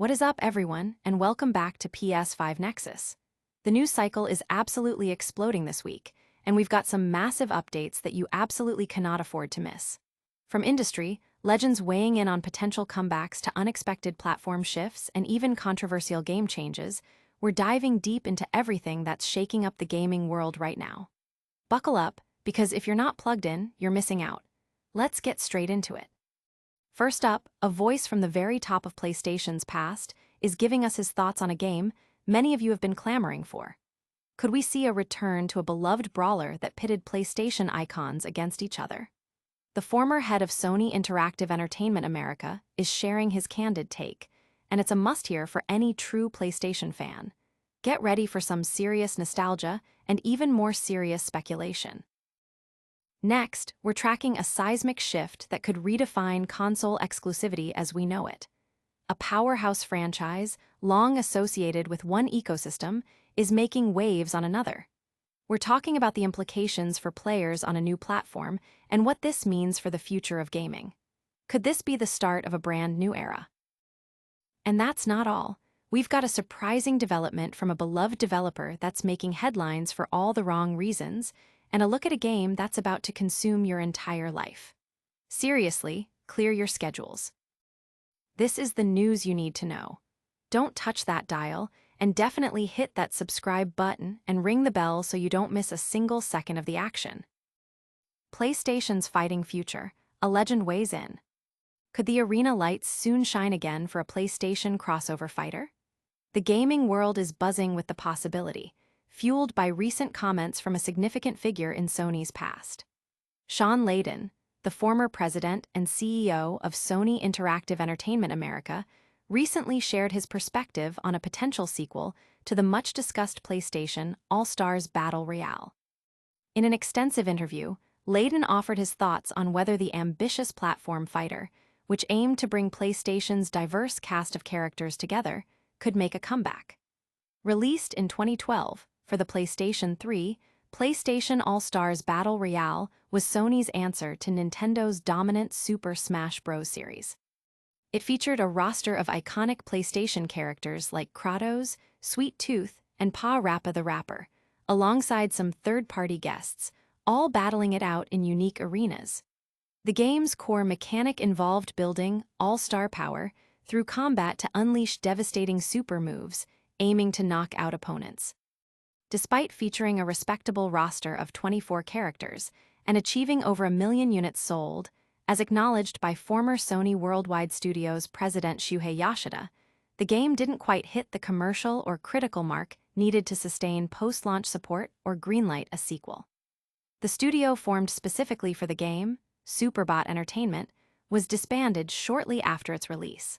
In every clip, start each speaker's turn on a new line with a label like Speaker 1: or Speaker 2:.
Speaker 1: What is up, everyone, and welcome back to PS5 Nexus. The news cycle is absolutely exploding this week, and we've got some massive updates that you absolutely cannot afford to miss. From industry, legends weighing in on potential comebacks to unexpected platform shifts and even controversial game changes, we're diving deep into everything that's shaking up the gaming world right now. Buckle up, because if you're not plugged in, you're missing out. Let's get straight into it. First up, a voice from the very top of PlayStation's past is giving us his thoughts on a game many of you have been clamoring for. Could we see a return to a beloved brawler that pitted PlayStation icons against each other? The former head of Sony Interactive Entertainment America is sharing his candid take, and it's a must-hear for any true PlayStation fan. Get ready for some serious nostalgia and even more serious speculation. Next, we're tracking a seismic shift that could redefine console exclusivity as we know it. A powerhouse franchise, long associated with one ecosystem, is making waves on another. We're talking about the implications for players on a new platform and what this means for the future of gaming. Could this be the start of a brand new era? And that's not all. We've got a surprising development from a beloved developer that's making headlines for all the wrong reasons, and a look at a game that's about to consume your entire life. Seriously, clear your schedules. This is the news you need to know. Don't touch that dial, and definitely hit that subscribe button and ring the bell so you don't miss a single second of the action. PlayStation's fighting future, a legend weighs in. Could the arena lights soon shine again for a PlayStation crossover fighter? The gaming world is buzzing with the possibility, fueled by recent comments from a significant figure in Sony's past. Sean Layden, the former president and CEO of Sony Interactive Entertainment America, recently shared his perspective on a potential sequel to the much-discussed PlayStation All-Stars Battle Royale. In an extensive interview, Layden offered his thoughts on whether the ambitious platform fighter, which aimed to bring PlayStation's diverse cast of characters together, could make a comeback. Released in 2012 for the PlayStation 3, PlayStation All-Stars Battle Royale was Sony's answer to Nintendo's dominant Super Smash Bros. Series. It featured a roster of iconic PlayStation characters like Kratos, Sweet Tooth, and Pa-Rappa the Rapper, alongside some third-party guests, all battling it out in unique arenas. The game's core mechanic involved building all-star power through combat to unleash devastating super moves, aiming to knock out opponents. Despite featuring a respectable roster of 24 characters and achieving over 1 million units sold, as acknowledged by former Sony Worldwide Studios president Shuhei Yoshida, the game didn't quite hit the commercial or critical mark needed to sustain post-launch support or greenlight a sequel. The studio formed specifically for the game, Superbot Entertainment, was disbanded shortly after its release.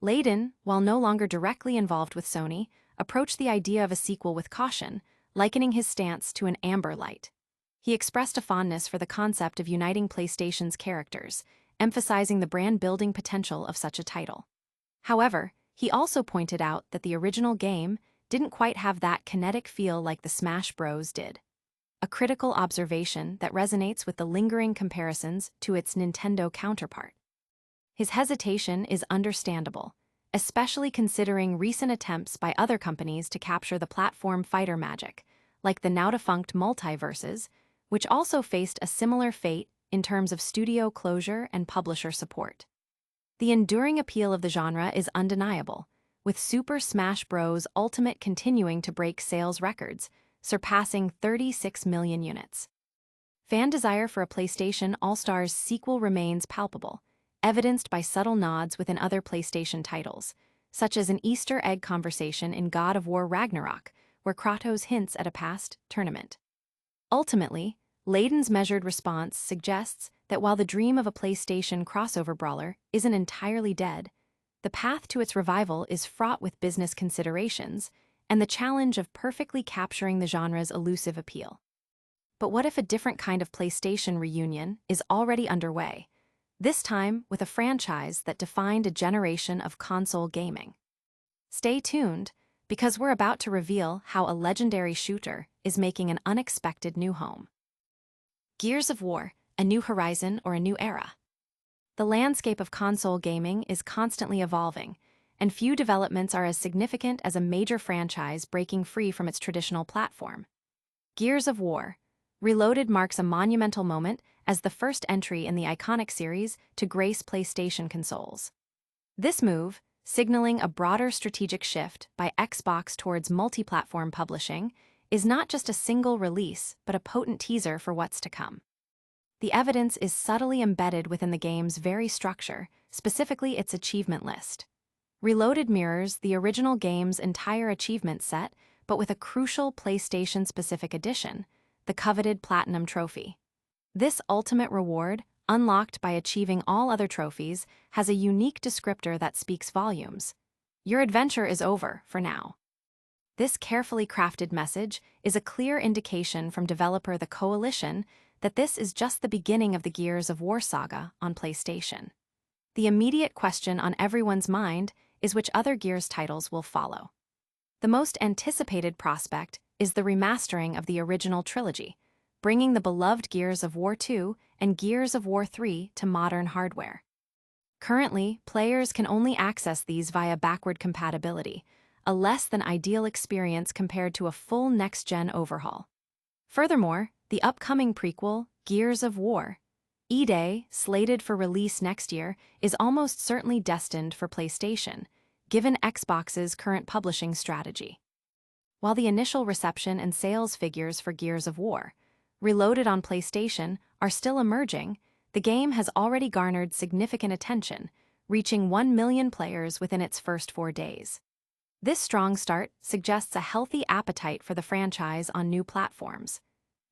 Speaker 1: Layden, while no longer directly involved with Sony, approached the idea of a sequel with caution, likening his stance to an amber light. He expressed a fondness for the concept of uniting PlayStation's characters, emphasizing the brand-building potential of such a title. However, he also pointed out that the original game didn't quite have that kinetic feel like the Smash Bros. Did. A critical observation that resonates with the lingering comparisons to its Nintendo counterpart. His hesitation is understandable, especially considering recent attempts by other companies to capture the platform fighter magic, like the now-defunct Multiverses, which also faced a similar fate in terms of studio closure and publisher support. The enduring appeal of the genre is undeniable, with Super Smash Bros. Ultimate continuing to break sales records, surpassing 36 million units. Fan desire for a PlayStation All-Stars sequel remains palpable, evidenced by subtle nods within other PlayStation titles, such as an Easter egg conversation in God of War Ragnarok, where Kratos hints at a past tournament. Ultimately, Layden's measured response suggests that while the dream of a PlayStation crossover brawler isn't entirely dead, the path to its revival is fraught with business considerations and the challenge of perfectly capturing the genre's elusive appeal. But what if a different kind of PlayStation reunion is already underway, this time with a franchise that defined a generation of console gaming? Stay tuned, because we're about to reveal how a legendary shooter is making an unexpected new home. Gears of War, a new horizon or a new era? The landscape of console gaming is constantly evolving, and few developments are as significant as a major franchise breaking free from its traditional platform. Gears of War Reloaded marks a monumental moment as the first entry in the iconic series to grace PlayStation consoles. This move, signaling a broader strategic shift by Xbox towards multi-platform publishing, is not just a single release but a potent teaser for what's to come. The evidence is subtly embedded within the game's very structure, specifically its achievement list. Reloaded mirrors the original game's entire achievement set, but with a crucial PlayStation-specific addition, the coveted Platinum Trophy. This ultimate reward, unlocked by achieving all other trophies, has a unique descriptor that speaks volumes. Your adventure is over, for now. This carefully crafted message is a clear indication from developer The Coalition that this is just the beginning of the Gears of War saga on PlayStation. The immediate question on everyone's mind is which other Gears titles will follow. The most anticipated prospect is the remastering of the original trilogy, bringing the beloved Gears of War 2 and Gears of War 3 to modern hardware. Currently, players can only access these via backward compatibility, a less than ideal experience compared to a full next-gen overhaul. Furthermore, the upcoming prequel, Gears of War E-Day, slated for release next year, is almost certainly destined for PlayStation, given Xbox's current publishing strategy. While the initial reception and sales figures for Gears of War, Reloaded on PlayStation, are still emerging, the game has already garnered significant attention, reaching 1 million players within its first 4 days. This strong start suggests a healthy appetite for the franchise on new platforms.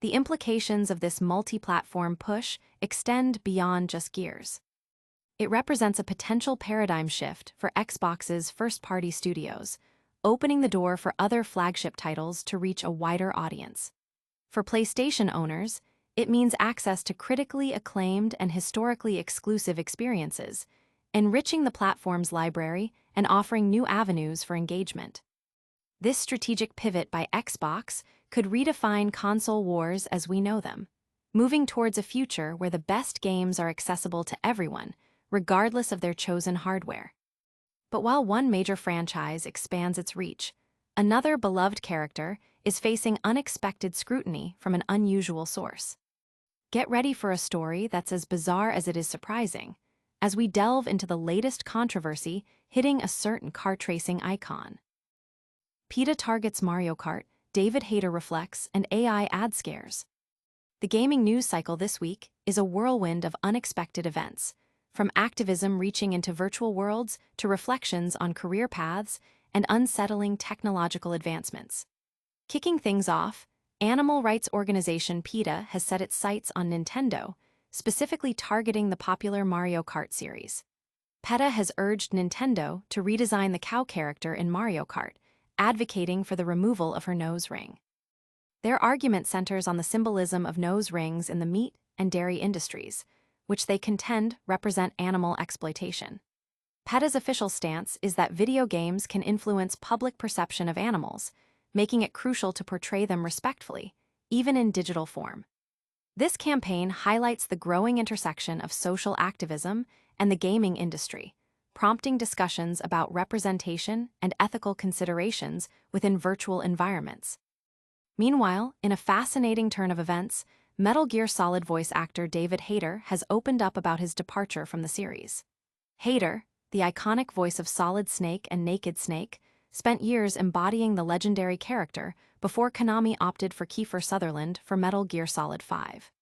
Speaker 1: The implications of this multi-platform push extend beyond just Gears. It represents a potential paradigm shift for Xbox's first-party studios, opening the door for other flagship titles to reach a wider audience. For PlayStation owners, it means access to critically acclaimed and historically exclusive experiences, enriching the platform's library and offering new avenues for engagement. This strategic pivot by Xbox could redefine console wars as we know them, moving towards a future where the best games are accessible to everyone, regardless of their chosen hardware. But while one major franchise expands its reach, another beloved character is facing unexpected scrutiny from an unusual source. Get ready for a story that's as bizarre as it is surprising, as we delve into the latest controversy hitting a certain kart racing icon. PETA targets Mario Kart, David Hayter reflects, and AI ad scares. The gaming news cycle this week is a whirlwind of unexpected events, from activism reaching into virtual worlds to reflections on career paths and unsettling technological advancements. Kicking things off, animal rights organization PETA has set its sights on Nintendo, specifically targeting the popular Mario Kart series. PETA has urged Nintendo to redesign the cow character in Mario Kart, advocating for the removal of her nose ring. Their argument centers on the symbolism of nose rings in the meat and dairy industries, which they contend represent animal exploitation. PETA's official stance is that video games can influence public perception of animals, making it crucial to portray them respectfully, even in digital form. This campaign highlights the growing intersection of social activism and the gaming industry, prompting discussions about representation and ethical considerations within virtual environments. Meanwhile, in a fascinating turn of events, Metal Gear Solid voice actor David Hayter has opened up about his departure from the series. Hayter, the iconic voice of Solid Snake and Naked Snake, spent years embodying the legendary character before Konami opted for Kiefer Sutherland for Metal Gear Solid 5.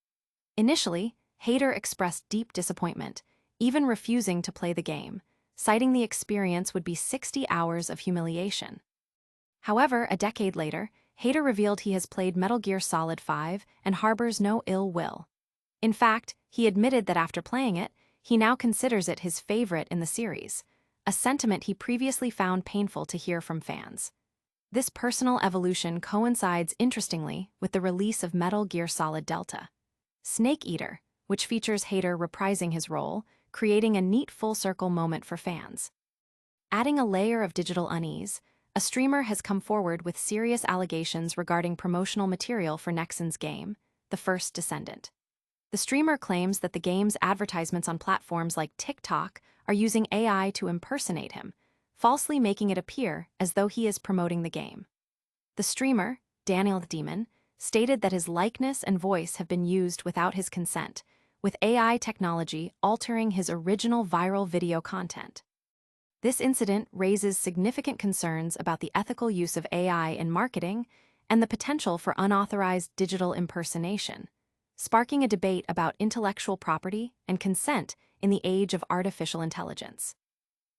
Speaker 1: Initially, Hayter expressed deep disappointment, even refusing to play the game, citing the experience would be 60 hours of humiliation. However, a decade later, Hayter revealed he has played Metal Gear Solid 5 and harbors no ill will. In fact, he admitted that after playing it, he now considers it his favorite in the series, a sentiment he previously found painful to hear from fans. This personal evolution coincides interestingly with the release of Metal Gear Solid Delta. Snake Eater, which features Hayter reprising his role, creating a neat full-circle moment for fans. Adding a layer of digital unease, a streamer has come forward with serious allegations regarding promotional material for Nexon's game, The First Descendant. The streamer claims that the game's advertisements on platforms like TikTok are using AI to impersonate him, falsely making it appear as though he is promoting the game. The streamer, Daniel the Demon, stated that his likeness and voice have been used without his consent, with AI technology altering his original viral video content. This incident raises significant concerns about the ethical use of AI in marketing and the potential for unauthorized digital impersonation, sparking a debate about intellectual property and consent in the age of artificial intelligence.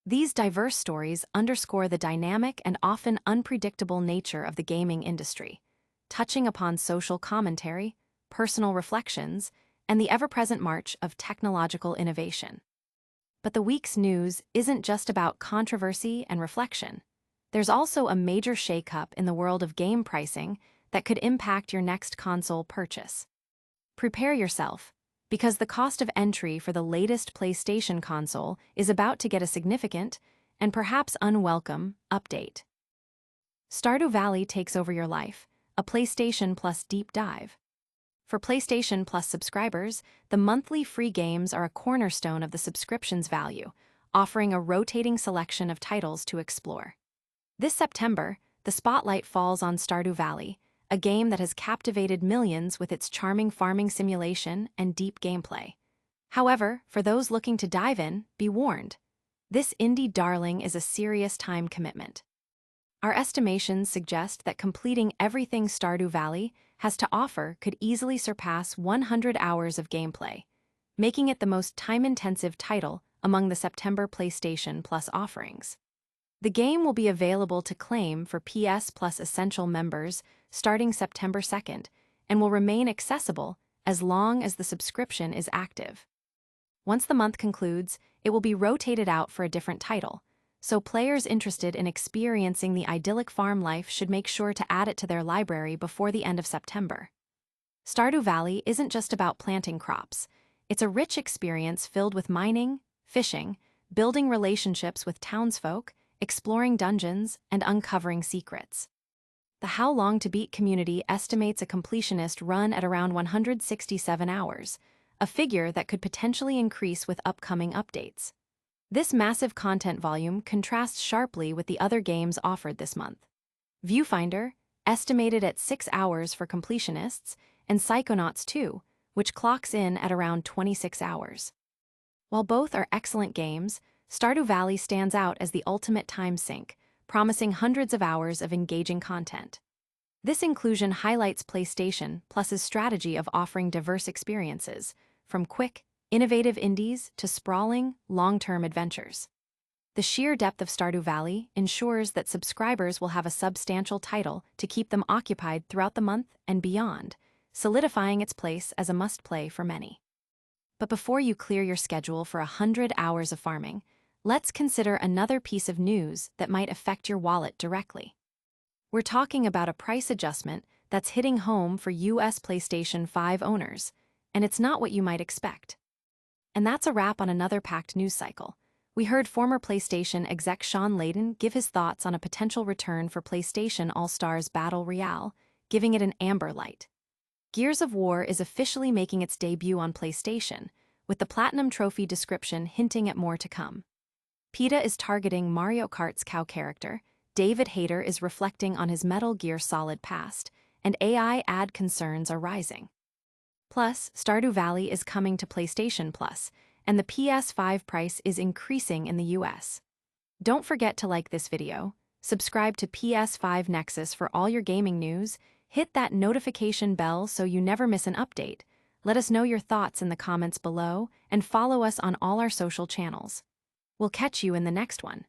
Speaker 1: These diverse stories underscore the dynamic and often unpredictable nature of the gaming industry, touching upon social commentary, personal reflections, and the ever-present march of technological innovation. But the week's news isn't just about controversy and reflection. There's also a major shakeup in the world of game pricing that could impact your next console purchase. Prepare yourself, because the cost of entry for the latest PlayStation console is about to get a significant, and perhaps unwelcome, update. Stardew Valley takes over your life, a PlayStation Plus deep dive. For PlayStation Plus subscribers, the monthly free games are a cornerstone of the subscription's value, offering a rotating selection of titles to explore. This September, the spotlight falls on Stardew Valley, a game that has captivated millions with its charming farming simulation and deep gameplay. However, for those looking to dive in, be warned. This indie darling is a serious time commitment. Our estimations suggest that completing everything Stardew Valley has to offer could easily surpass 100 hours of gameplay, making it the most time-intensive title among the September PlayStation Plus offerings. The game will be available to claim for PS Plus Essential members starting September 2nd and will remain accessible as long as the subscription is active. Once the month concludes, it will be rotated out for a different title, so players interested in experiencing the idyllic farm life should make sure to add it to their library before the end of September. Stardew Valley isn't just about planting crops. It's a rich experience filled with mining, fishing, building relationships with townsfolk, exploring dungeons, and uncovering secrets. The How Long to Beat community estimates a completionist run at around 167 hours, a figure that could potentially increase with upcoming updates. This massive content volume contrasts sharply with the other games offered this month. Viewfinder, estimated at 6 hours for completionists, and Psychonauts 2, which clocks in at around 26 hours. While both are excellent games, Stardew Valley stands out as the ultimate time sink, promising hundreds of hours of engaging content. This inclusion highlights PlayStation Plus's strategy of offering diverse experiences, from quick, innovative indies to sprawling, long-term adventures. The sheer depth of Stardew Valley ensures that subscribers will have a substantial title to keep them occupied throughout the month and beyond, solidifying its place as a must-play for many. But before you clear your schedule for 100 hours of farming, let's consider another piece of news that might affect your wallet directly. We're talking about a price adjustment that's hitting home for US PlayStation 5 owners, and it's not what you might expect. And that's a wrap on another packed news cycle. We heard former PlayStation exec Sean Layden give his thoughts on a potential return for PlayStation All-Stars Battle Royale, giving it an amber light. Gears of War is officially making its debut on PlayStation, with the Platinum Trophy description hinting at more to come. PETA is targeting Mario Kart's cow character, David Hayter is reflecting on his Metal Gear Solid past, and AI ad concerns are rising. Plus, Stardew Valley is coming to PlayStation Plus, and the PS5 price is increasing in the US. Don't forget to like this video, subscribe to PS5 Nexus for all your gaming news, hit that notification bell so you never miss an update, let us know your thoughts in the comments below, and follow us on all our social channels. We'll catch you in the next one.